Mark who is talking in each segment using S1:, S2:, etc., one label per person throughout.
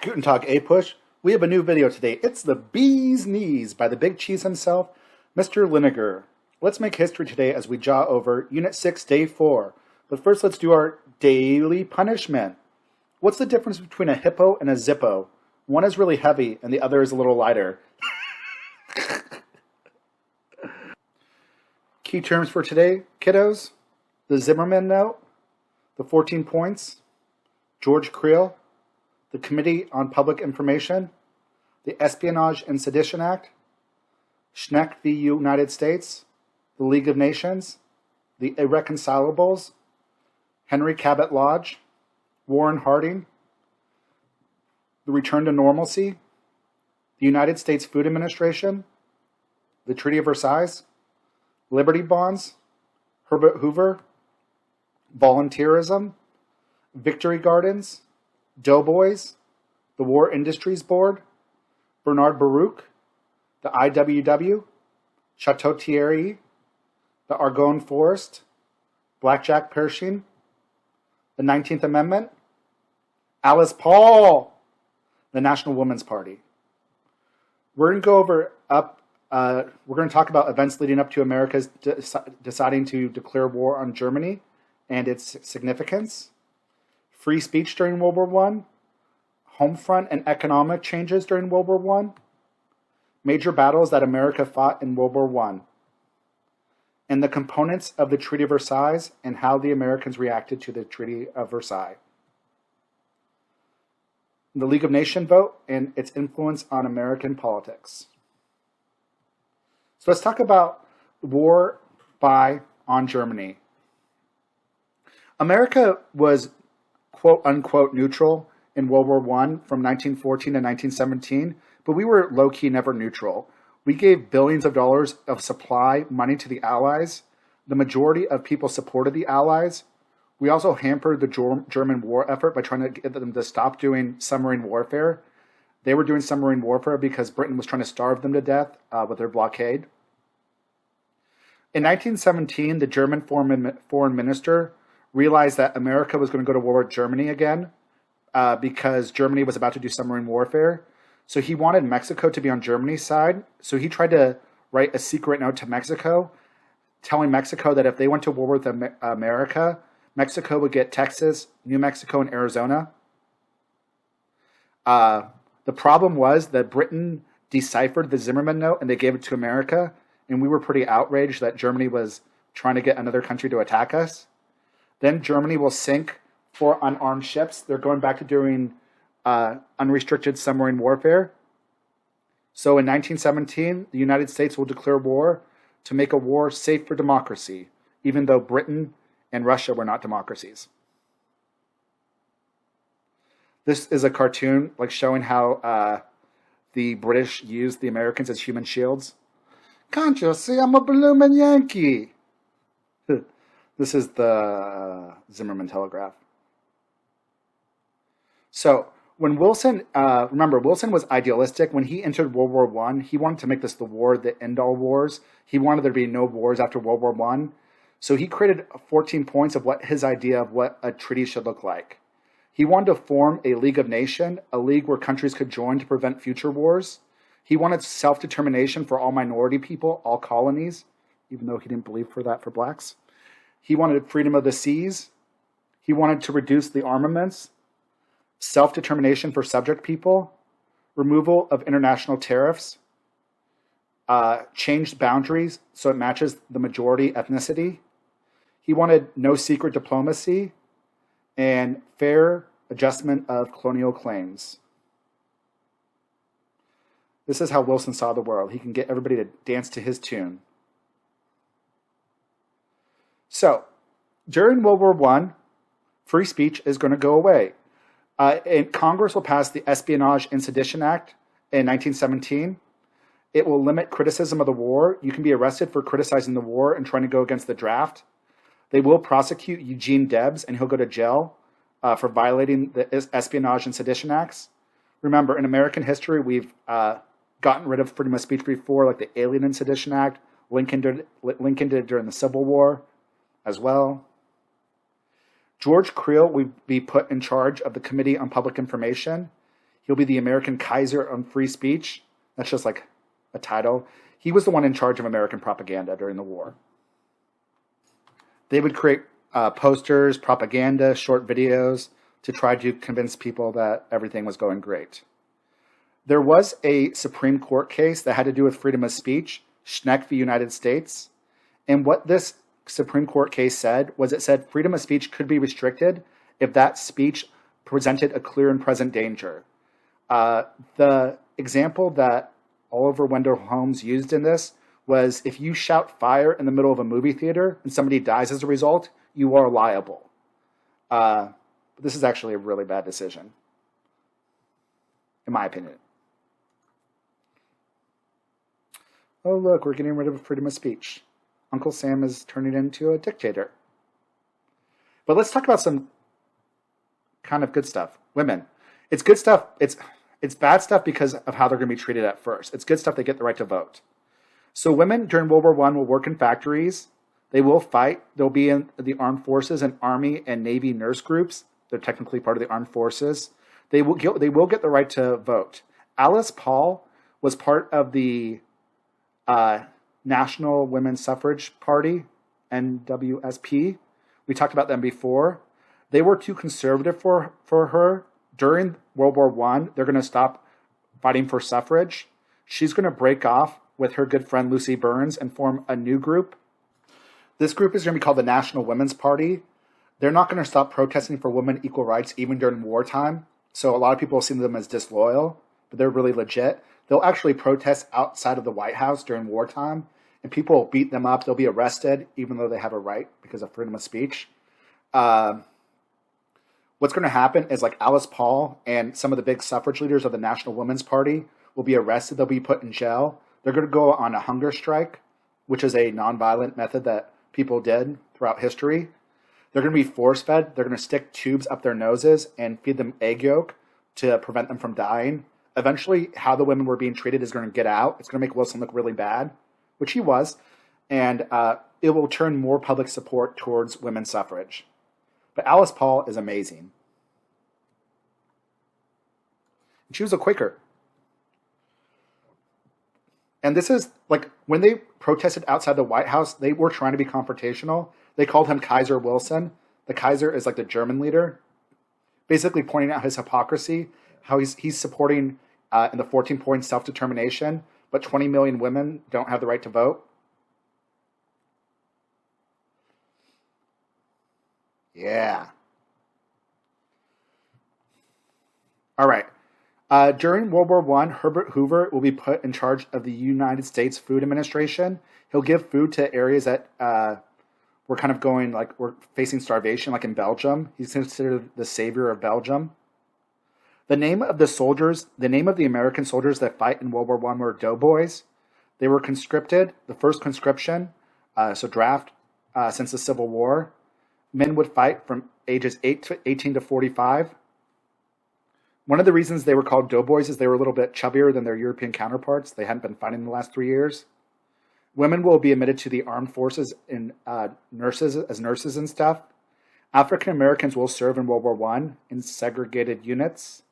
S1: Guten Tag, APUSH. We have a new video today. It's the bee's knees by the big cheese himself, Mr. Linegar. Let's make history today as we jaw over Unit 6, Day 4. But first, let's do our daily punishment. What's the difference between a hippo and a zippo? One is really heavy and the other is a little lighter. Key terms for today, kiddos. The Zimmerman note, the 14 points, George Creel, the Committee on Public Information, the Espionage and Sedition Act, Schenck v. United States, the League of Nations, the Irreconcilables, Henry Cabot Lodge, Warren Harding, the Return to Normalcy, the United States Food Administration, the Treaty of Versailles, Liberty Bonds, Herbert Hoover, Volunteerism, Victory Gardens, Doughboys, the War Industries Board, Bernard Baruch, the IWW, Chateau Thierry, the Argonne Forest, Blackjack Pershing, the 19th Amendment, Alice Paul, the National Women's Party. We're going to go over we're going to talk about events leading up to America's deciding to declare war on Germany and its significance, free speech during World War I, home front and economic changes during World War I, major battles that America fought in World War I, and the components of the Treaty of Versailles and how the Americans reacted to the Treaty of Versailles. The League of Nations vote and its influence on American politics. So let's talk about war on Germany. America was quote unquote neutral in World War I from 1914 to 1917, but we were low-key never neutral. We gave billions of dollars of supply money to the Allies. The majority of people supported the Allies. We also hampered the German war effort by trying to get them to stop doing submarine warfare. They were doing submarine warfare because Britain was trying to starve them to death with their blockade. In 1917, the German foreign minister realized that America was going to go to war with Germany again because Germany was about to do submarine warfare. So he wanted Mexico to be on Germany's side. So he tried to write a secret note to Mexico, telling Mexico that if they went to war with America, Mexico would get Texas, New Mexico, and Arizona. The problem was that Britain deciphered the Zimmerman note and they gave it to America. And we were pretty outraged that Germany was trying to get another country to attack us. Then Germany will sink 4 unarmed ships. They're going back to doing unrestricted submarine warfare. So in 1917, the United States will declare war to make a war safe for democracy, even though Britain and Russia were not democracies. This is a cartoon showing how the British used the Americans as human shields. Can't you see I'm a bloomin' Yankee? This is the Zimmerman Telegraph. So when Wilson, remember Wilson was idealistic. When he entered World War I, he wanted to make this the war that end all wars. He wanted there to be no wars after World War I. So he created 14 points of what his idea of what a treaty should look like. He wanted to form a League of Nations, a league where countries could join to prevent future wars. He wanted self-determination for all minority people, all colonies, even though he didn't believe for that for blacks. He wanted freedom of the seas. He wanted to reduce the armaments, self-determination for subject people, removal of international tariffs, changed boundaries so it matches the majority ethnicity. He wanted no secret diplomacy and fair adjustment of colonial claims. This is how Wilson saw the world. He can get everybody to dance to his tune. So, during World War I, free speech is going to go away. And Congress will pass the Espionage and Sedition Act in 1917. It will limit criticism of the war. You can be arrested for criticizing the war and trying to go against the draft. They will prosecute Eugene Debs, and he'll go to jail for violating the Espionage and Sedition Acts. Remember, in American history, we've gotten rid of freedom of speech before, like the Alien and Sedition Act. Lincoln did it during the Civil War as well. George Creel would be put in charge of the Committee on Public Information. He'll be the American Kaiser on free speech. That's just like a title. He was the one in charge of American propaganda during the war. They would create posters, propaganda, short videos to try to convince people that everything was going great. There was a Supreme Court case that had to do with freedom of speech, Schenck v. United States. And what this Supreme Court case said was it said freedom of speech could be restricted if that speech presented a clear and present danger. The example that Oliver Wendell Holmes used in this was if you shout fire in the middle of a movie theater and somebody dies as a result, you are liable. This is actually a really bad decision, in my opinion. Oh, look, we're getting rid of freedom of speech. Uncle Sam is turning into a dictator. But let's talk about some kind of good stuff. Women. It's good stuff. It's bad stuff because of how they're going to be treated at first. It's good stuff they get the right to vote. So women during World War I will work in factories. They will fight. They'll be in the armed forces and Army and Navy nurse groups. They're technically part of the armed forces. They will get the right to vote. Alice Paul was part of the National Women's Suffrage Party, NWSP. We talked about them before. They were too conservative for her. During World War I, they're going to stop fighting for suffrage. She's going to break off with her good friend Lucy Burns and form a new group. This group is going to be called the National Women's Party. They're not going to stop protesting for women equal rights even during wartime. So a lot of people see them as disloyal, but they're really legit. They'll actually protest outside of the White House during wartime, and people will beat them up. They'll be arrested, even though they have a right because of freedom of speech. What's going to happen is like Alice Paul and some of the big suffrage leaders of the National Women's Party will be arrested. They'll be put in jail. They're going to go on a hunger strike, which is a nonviolent method that people did throughout history. They're going to be force-fed. They're going to stick tubes up their noses and feed them egg yolk to prevent them from dying. Eventually, how the women were being treated is going to get out. It's going to make Wilson look really bad, which he was. And it will turn more public support towards women's suffrage. But Alice Paul is amazing. She was a Quaker. And this is like when they protested outside the White House, they were trying to be confrontational. They called him Kaiser Wilson. The Kaiser is like the German leader, basically pointing out his hypocrisy, how he's supporting in the 14-point self-determination, but 20 million women don't have the right to vote. Yeah. All right. During World War I, Herbert Hoover will be put in charge of the United States Food Administration. He'll give food to areas that were kind of going, like, we're facing starvation, like in Belgium. He's considered the savior of Belgium. The name of the American soldiers that fight in World War I were doughboys. They were conscripted, the first conscription, so draft, since the Civil War. Men would fight from ages 18 to 45. One of the reasons they were called doughboys is they were a little bit chubbier than their European counterparts. They hadn't been fighting in the last 3 years. Women will be admitted to the armed forces in nurses and stuff. African Americans will serve in World War I in segregated units.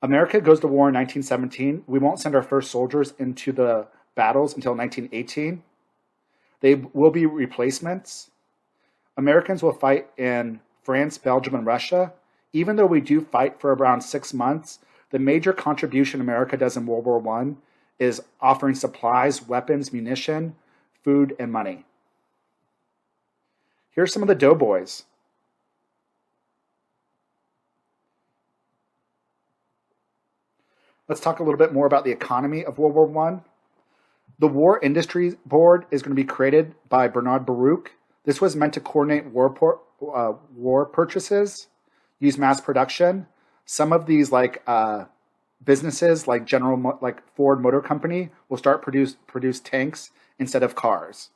S1: America goes to war in 1917. We won't send our first soldiers into the battles until 1918. They will be replacements. Americans will fight in France, Belgium, and Russia. Even though we do fight for around 6 months, the major contribution America does in World War I is offering supplies, weapons, munition, food, and money. Here's some of the doughboys. Let's talk a little bit more about the economy of World War I. The War Industries Board is going to be created by Bernard Baruch. This was meant to coordinate war purchases, use mass production. Some of these businesses like Ford Motor Company will start produce tanks instead of cars.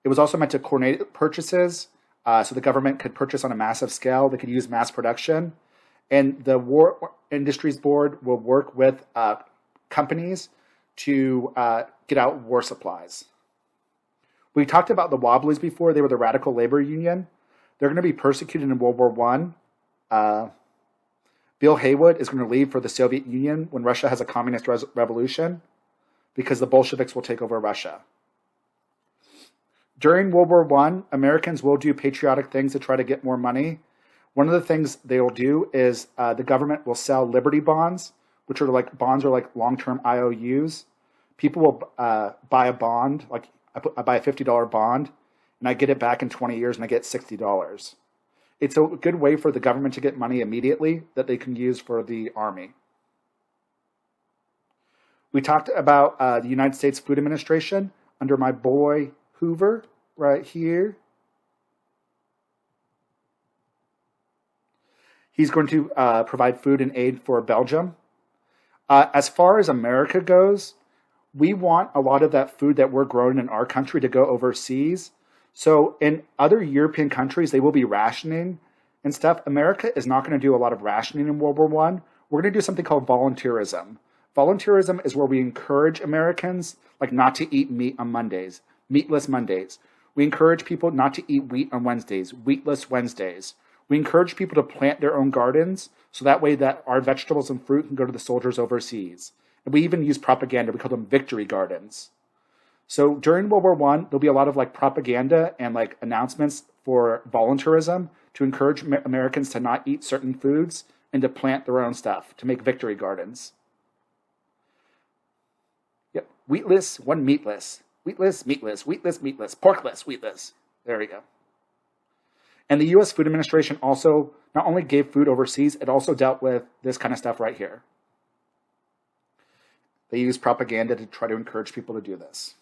S1: It was also meant to coordinate purchases so the government could purchase on a massive scale. They could use mass production. And the War Industries Board will work with companies to get out war supplies. We talked about the Wobblies before. They were the radical labor union. They're going to be persecuted in World War I Bill Haywood is going to leave for the Soviet Union when Russia has a communist revolution because the Bolsheviks will take over Russia. During World War I, Americans will do patriotic things to try to get more money. One of the things they will do is the government will sell Liberty bonds, which are like bonds are like long-term IOUs. People will buy a bond, like I buy a $50 bond, and I get it back in 20 years, and I get $60. It's a good way for the government to get money immediately that they can use for the army. We talked about the United States Food Administration under my boy Hoover right here. He's going to provide food and aid for Belgium. As far as America goes, we want a lot of that food that we're growing in our country to go overseas. So in other European countries, they will be rationing and stuff. America is not going to do a lot of rationing in World War I. We're going to do something called volunteerism. Volunteerism is where we encourage Americans like not to eat meat on Mondays, meatless Mondays. We encourage people not to eat wheat on Wednesdays, wheatless Wednesdays. We encourage people to plant their own gardens so that way that our vegetables and fruit can go to the soldiers overseas. And we even use propaganda. We call them victory gardens. So during World War I, there'll be a lot of like propaganda and like announcements for volunteerism to encourage Americans to not eat certain foods and to plant their own stuff, to make victory gardens. Yep, wheatless, one meatless. Wheatless, meatless, wheatless, meatless, porkless, wheatless. There we go. And the U.S. Food Administration also not only gave food overseas, it also dealt with this kind of stuff right here. They use propaganda to try to encourage people to do this.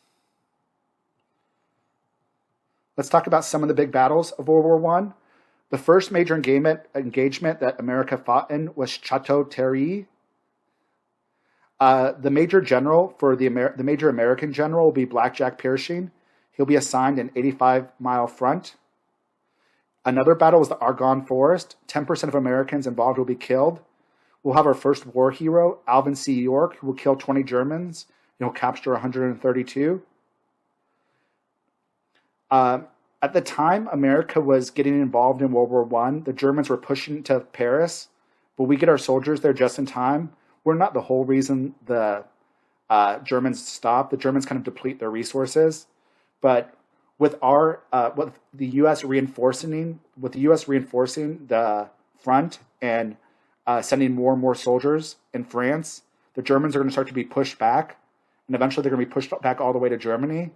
S1: Let's talk about some of the big battles of World War I. The first major engagement that America fought in was Chateau Thierry. The major general for the major American general will be Blackjack Pershing. He'll be assigned an 85-mile front. Another battle was the Argonne Forest. 10% of Americans involved will be killed. We'll have our first war hero, Alvin C. York, who will kill 20 Germans. He'll capture 132. At the time America was getting involved in World War I, the Germans were pushing to Paris, but we get our soldiers there just in time. We're not the whole reason the Germans stop. The Germans kind of deplete their resources, but with the U.S. reinforcing the front and sending more and more soldiers in France, the Germans are going to start to be pushed back, and eventually they're going to be pushed back all the way to Germany.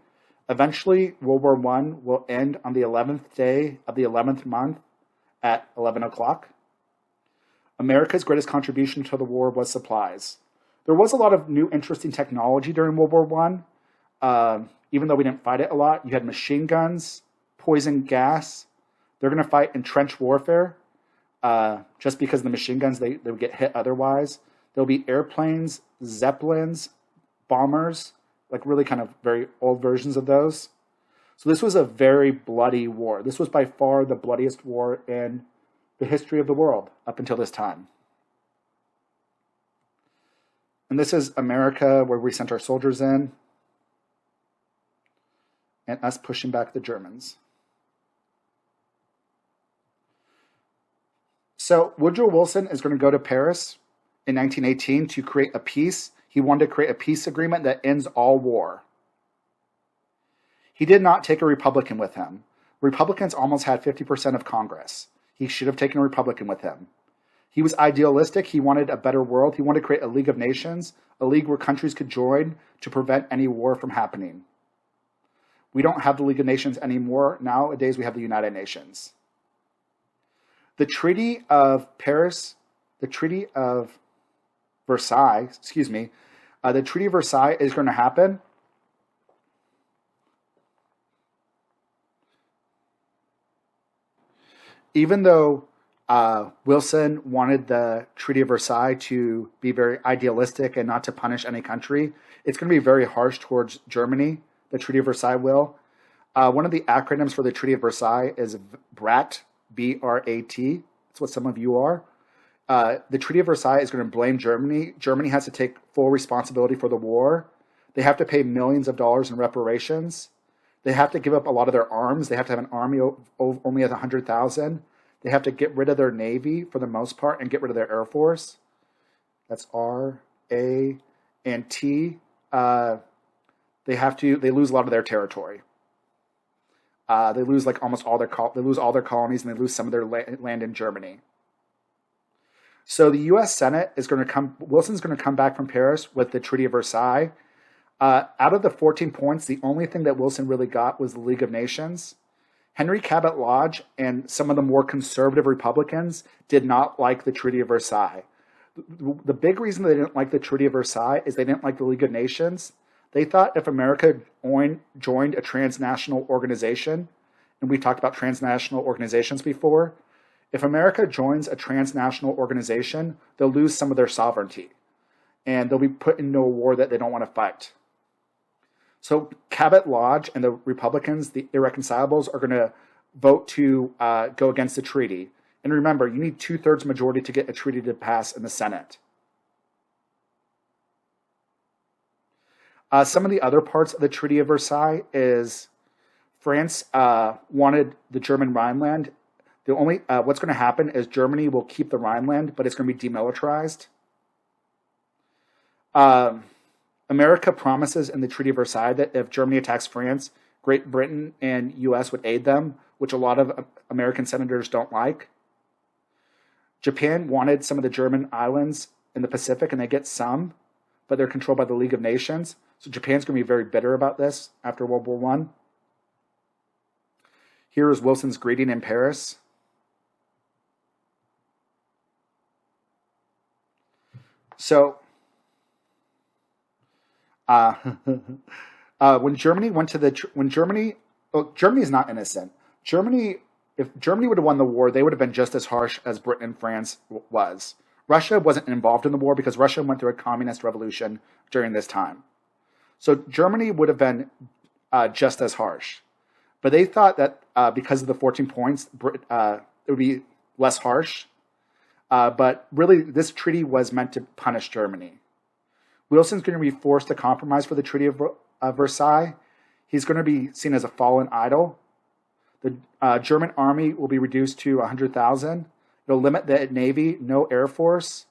S1: Eventually, World War I will end on the 11th day of the 11th month at 11 o'clock. America's greatest contribution to the war was supplies. There was a lot of new interesting technology during World War I. Even though we didn't fight it a lot, you had machine guns, poison gas. They're going to fight in trench warfare. Just because of the machine guns, they would get hit otherwise. There'll be airplanes, zeppelins, bombers, like really kind of very old versions of those. So this was a very bloody war. This was by far the bloodiest war in the history of the world up until this time. And this is America, where we sent our soldiers in, and us pushing back the Germans. So Woodrow Wilson is going to go to Paris in 1918 to create a peace. He wanted to create a peace agreement that ends all war. He did not take a Republican with him. Republicans almost had 50% of Congress. He should have taken a Republican with him. He was idealistic. He wanted a better world. He wanted to create a League of Nations, a league where countries could join to prevent any war from happening. We don't have the League of Nations anymore. Nowadays, we have the United Nations. The Treaty of Versailles is going to happen. Even though Wilson wanted the Treaty of Versailles to be very idealistic and not to punish any country, it's going to be very harsh towards Germany, the Treaty of Versailles will. One of the acronyms for the Treaty of Versailles is BRAT, B-R-A-T. That's what some of you are. The Treaty of Versailles is going to blame Germany. Germany has to take full responsibility for the war. They have to pay millions of dollars in reparations. They have to give up a lot of their arms. They have to have an army of only 100,000. They have to get rid of their Navy for the most part and get rid of their Air Force. That's R, A, and T. They lose a lot of their territory. They lose like almost all their colonies, and they lose some of their land in Germany. So the U.S. Senate is going to come. Wilson's going to come back from Paris with the Treaty of Versailles. Out of the 14 points, the only thing that Wilson really got was the League of Nations. Henry Cabot Lodge and some of the more conservative Republicans did not like the Treaty of Versailles. The big reason they didn't like the Treaty of Versailles is they didn't like the League of Nations. They thought if America joined a transnational organization, and we talked about transnational organizations before, if America joins a transnational organization, they'll lose some of their sovereignty, and they'll be put into a war that they don't want to fight. So Cabot Lodge and the Republicans, the Irreconcilables, are going to vote to go against the treaty. And remember, you need 2/3 majority to get a treaty to pass in the Senate. Some of the other parts of the Treaty of Versailles is France wanted the German Rhineland. What's going to happen is Germany will keep the Rhineland, but it's going to be demilitarized. America promises in the Treaty of Versailles that if Germany attacks France, Great Britain and U.S. would aid them, which a lot of American senators don't like. Japan wanted some of the German islands in the Pacific, and they get some, but they're controlled by the League of Nations. So Japan's going to be very bitter about this after World War I. Here is Wilson's greeting in Paris. So, when Germany Germany is not innocent. If Germany would have won the war, they would have been just as harsh as Britain and France was. Russia wasn't involved in the war because Russia went through a communist revolution during this time. So Germany would have been just as harsh. But they thought that because of the 14 points, it would be less harsh. But really, this treaty was meant to punish Germany. Wilson's going to be forced to compromise for the Treaty of Versailles. He's going to be seen as a fallen idol. The German army will be reduced to 100,000. They'll limit the Navy, no Air Force.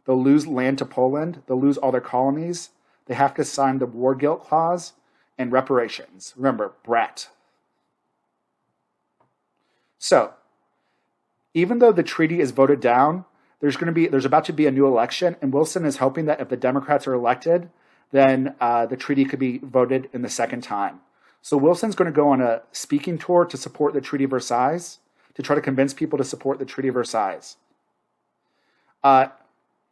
S1: They'll lose land to Poland. They'll lose all their colonies. They have to sign the War Guilt Clause and reparations. Remember, brat. So, even though the treaty is voted down, there's about to be a new election, and Wilson is hoping that if the Democrats are elected, then the treaty could be voted in the second time. So Wilson's going to go on a speaking tour to support the Treaty of Versailles, to try to convince people to support the Treaty of Versailles.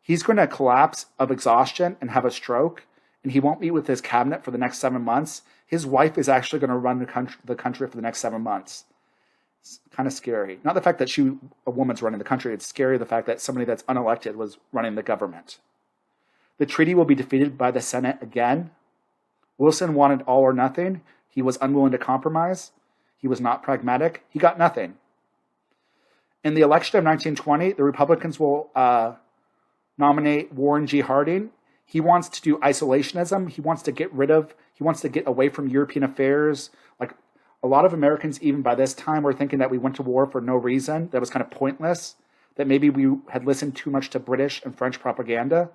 S1: He's going to collapse of exhaustion and have a stroke, and he won't meet with his cabinet for the next 7 months. His wife is actually going to run the country for the next 7 months. It's kind of scary. Not the fact that a woman's running the country. It's scary the fact that somebody that's unelected was running the government. The treaty will be defeated by the Senate again. Wilson wanted all or nothing. He was unwilling to compromise. He was not pragmatic. He got nothing. In the election of 1920, the Republicans will nominate Warren G. Harding. He wants to do isolationism. He wants to get away from European affairs. Like a lot of Americans, even by this time, were thinking that we went to war for no reason. That was kind of pointless. That maybe we had listened too much to British and French propaganda.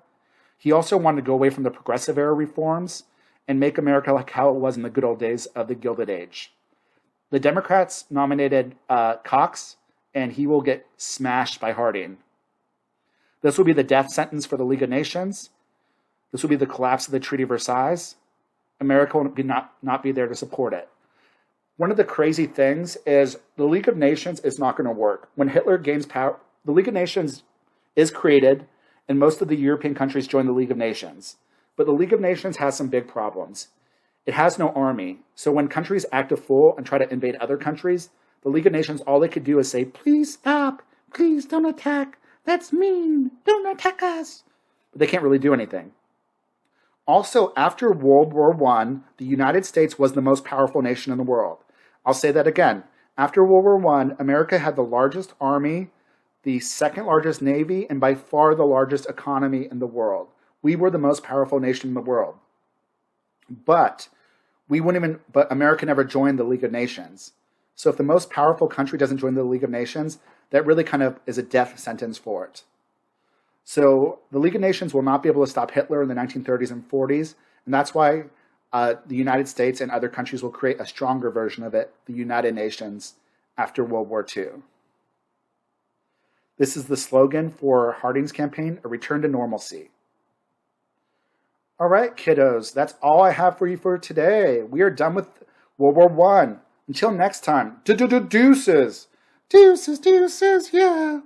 S1: He also wanted to go away from the progressive era reforms and make America like how it was in the good old days of the Gilded Age. The Democrats nominated Cox, and he will get smashed by Harding. This will be the death sentence for the League of Nations. This will be the collapse of the Treaty of Versailles. America will not be there to support it. One of the crazy things is the League of Nations is not going to work. When Hitler gains power, the League of Nations is created, and most of the European countries join the League of Nations. But the League of Nations has some big problems. It has no army. So when countries act a fool and try to invade other countries, the League of Nations, all they could do is say, please stop, please don't attack, that's mean, don't attack us. But they can't really do anything. Also, after World War I, the United States was the most powerful nation in the world. I'll say that again. After World War I, America had the largest army, the second largest navy, and by far the largest economy in the world. We were the most powerful nation in the world. But America never joined the League of Nations. So if the most powerful country doesn't join the League of Nations, that really kind of is a death sentence for it. So the League of Nations will not be able to stop Hitler in the 1930s and 40s, and that's why the United States and other countries will create a stronger version of it, the United Nations, after World War II. This is the slogan for Harding's campaign, a return to normalcy. All right, kiddos, that's all I have for you for today. We are done with World War I. Until next time, deuces. Deuces, yeah.